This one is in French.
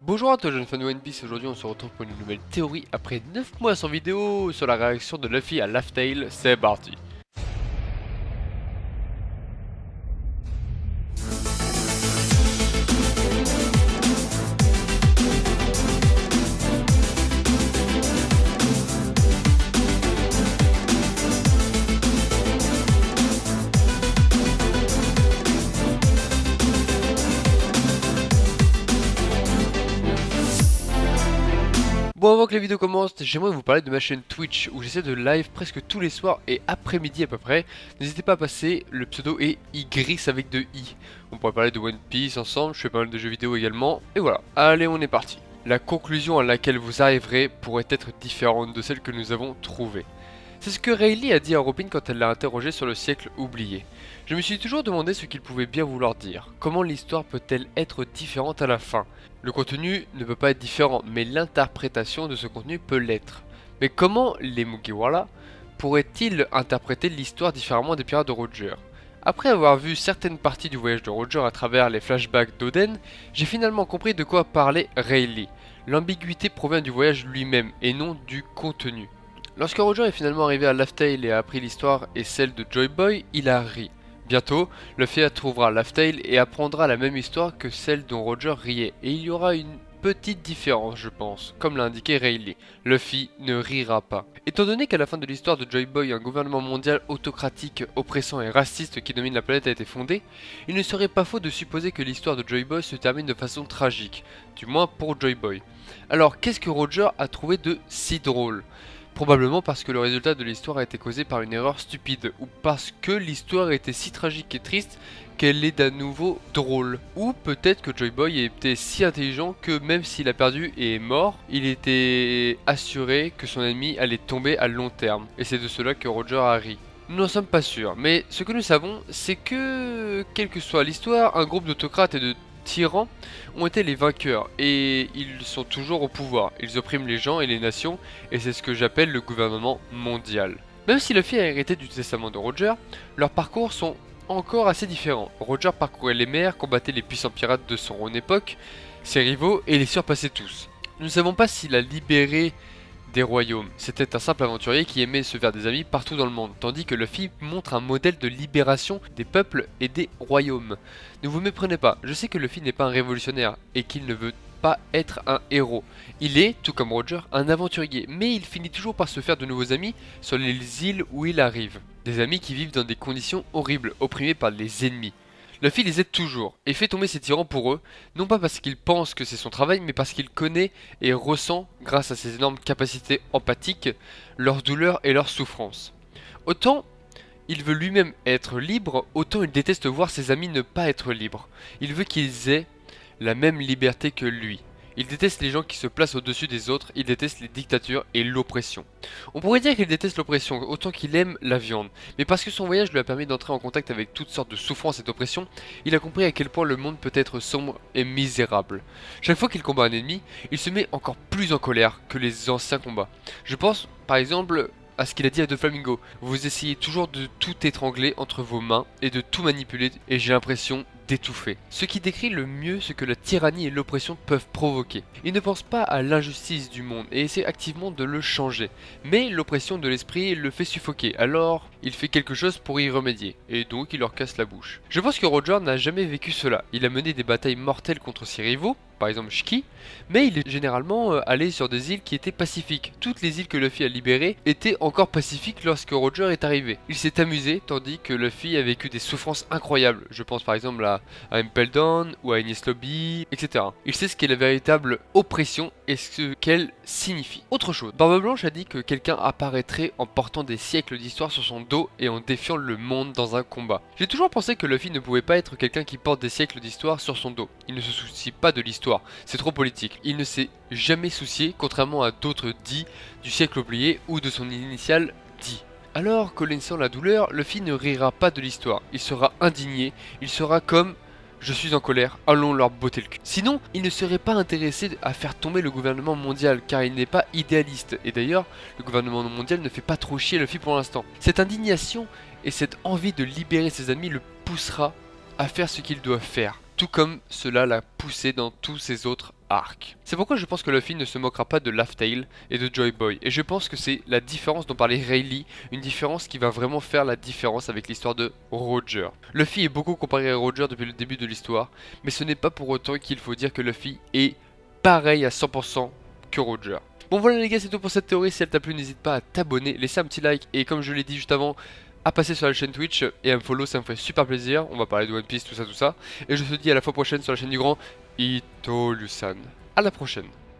Bonjour à toi jeune fan de One Piece, aujourd'hui on se retrouve pour une nouvelle théorie après 9 mois sans vidéo sur la réaction de Luffy à Laugh Tale, c'est parti. Bon, avant que la vidéo commence, j'aimerais vous parler de ma chaîne Twitch où j'essaie de live presque tous les soirs et après-midi à peu près. N'hésitez pas à passer, le pseudo est Ygris avec 2 I. On pourrait parler de One Piece ensemble, je fais pas mal de jeux vidéo également, et voilà. Allez, on est parti. La conclusion à laquelle vous arriverez pourrait être différente de celle que nous avons trouvée. C'est ce que Rayleigh a dit à Robin quand elle l'a interrogé sur le siècle oublié. Je me suis toujours demandé ce qu'il pouvait bien vouloir dire. Comment l'histoire peut-elle être différente à la fin? Le contenu ne peut pas être différent, mais l'interprétation de ce contenu peut l'être. Mais comment les Mugiwara pourraient-ils interpréter l'histoire différemment des pirates de Roger? Après avoir vu certaines parties du voyage de Roger à travers les flashbacks d'Oden, j'ai finalement compris de quoi parlait Rayleigh. L'ambiguïté provient du voyage lui-même et non du contenu. Lorsque Roger est finalement arrivé à Laugh Tale et a appris l'histoire et celle de Joy Boy, il a ri. Bientôt, Luffy trouvera Laugh Tale et apprendra la même histoire que celle dont Roger riait, et il y aura une petite différence, je pense, comme l'a indiqué Rayleigh. Luffy ne rira pas. Étant donné qu'à la fin de l'histoire de Joy Boy, un gouvernement mondial autocratique, oppressant et raciste qui domine la planète a été fondé, il ne serait pas faux de supposer que l'histoire de Joy Boy se termine de façon tragique, du moins pour Joy Boy. Alors, qu'est-ce que Roger a trouvé de si drôle ? Probablement parce que le résultat de l'histoire a été causé par une erreur stupide, ou parce que l'histoire était si tragique et triste qu'elle est d'à nouveau drôle. Ou peut-être que Joy Boy était si intelligent que même s'il a perdu et est mort, il était assuré que son ennemi allait tomber à long terme. Et c'est de cela que Roger a ri. Nous n'en sommes pas sûrs, mais ce que nous savons, c'est que, quelle que soit l'histoire, un groupe d'autocrates et de tyrans ont été les vainqueurs, et ils sont toujours au pouvoir. Ils oppriment les gens et les nations, et c'est ce que j'appelle le gouvernement mondial. Même si Luffy a hérité du testament de Roger, leurs parcours sont encore assez différents. Roger parcourait les mers, combattait les puissants pirates de son époque, ses rivaux, et les surpassait tous. Nous ne savons pas s'il a libéré des royaumes. C'était un simple aventurier qui aimait se faire des amis partout dans le monde, tandis que Luffy montre un modèle de libération des peuples et des royaumes. Ne vous méprenez pas, je sais que Luffy n'est pas un révolutionnaire et qu'il ne veut pas être un héros. Il est, tout comme Roger, un aventurier, mais il finit toujours par se faire de nouveaux amis sur les îles où il arrive. Des amis qui vivent dans des conditions horribles, opprimés par les ennemis. Luffy les aide toujours et fait tomber ses tyrans pour eux, non pas parce qu'il pense que c'est son travail, mais parce qu'il connaît et ressent, grâce à ses énormes capacités empathiques, leurs douleurs et leurs souffrances. Autant il veut lui-même être libre, autant il déteste voir ses amis ne pas être libres. Il veut qu'ils aient la même liberté que lui. Il déteste les gens qui se placent au-dessus des autres, il déteste les dictatures et l'oppression. On pourrait dire qu'il déteste l'oppression autant qu'il aime la viande, mais parce que son voyage lui a permis d'entrer en contact avec toutes sortes de souffrances et d'oppression, il a compris à quel point le monde peut être sombre et misérable. Chaque fois qu'il combat un ennemi, il se met encore plus en colère que les anciens combats. Je pense, par exemple, à ce qu'il a dit à Doflamingo. Vous essayez toujours de tout étrangler entre vos mains et de tout manipuler, et j'ai l'impression d'étouffer. Ce qui décrit le mieux ce que la tyrannie et l'oppression peuvent provoquer. Il ne pense pas à l'injustice du monde et essaie activement de le changer. Mais l'oppression de l'esprit le fait suffoquer, alors il fait quelque chose pour y remédier, et donc il leur casse la bouche. Je pense que Roger n'a jamais vécu cela. Il a mené des batailles mortelles contre ses rivaux, par exemple Shiki, mais il est généralement allé sur des îles qui étaient pacifiques. Toutes les îles que Luffy a libérées étaient encore pacifiques lorsque Roger est arrivé. Il s'est amusé, tandis que Luffy a vécu des souffrances incroyables. Je pense par exemple à Impel Down ou à Enies Lobby, etc. Il sait ce qu'est la véritable oppression et ce qu'elle signifie. Autre chose, Barbe Blanche a dit que quelqu'un apparaîtrait en portant des siècles d'histoire sur son dos et en défiant le monde dans un combat. J'ai toujours pensé que Luffy ne pouvait pas être quelqu'un qui porte des siècles d'histoire sur son dos. Il ne se soucie pas de l'histoire, c'est trop politique. Il ne s'est jamais soucié, contrairement à d'autres dits du siècle oublié ou de son initiale dit. Alors, connaissant la douleur, Luffy ne rira pas de l'histoire. Il sera indigné, il sera comme je suis en colère, allons leur botter le cul. Sinon, il ne serait pas intéressé à faire tomber le gouvernement mondial, car il n'est pas idéaliste. Et d'ailleurs, le gouvernement mondial ne fait pas trop chier Luffy pour l'instant. Cette indignation et cette envie de libérer ses amis le poussera à faire ce qu'il doit faire, tout comme cela l'a poussé dans tous ses autres arc. C'est pourquoi je pense que Luffy ne se moquera pas de Laugh Tale et de Joy Boy, et je pense que c'est la différence dont parlait Rayleigh, une différence qui va vraiment faire la différence avec l'histoire de Roger. Luffy est beaucoup comparé à Roger depuis le début de l'histoire, mais ce n'est pas pour autant qu'il faut dire que Luffy est pareil à 100% que Roger. Bon voilà les gars, c'est tout pour cette théorie. Si elle t'a plu, n'hésite pas à t'abonner, laisser un petit like et comme je l'ai dit juste avant, à passer sur la chaîne Twitch et à me follow, ça me fait super plaisir. On va parler de One Piece, tout ça. Et je te dis à la fois prochaine sur la chaîne du grand Itolusan. À la prochaine.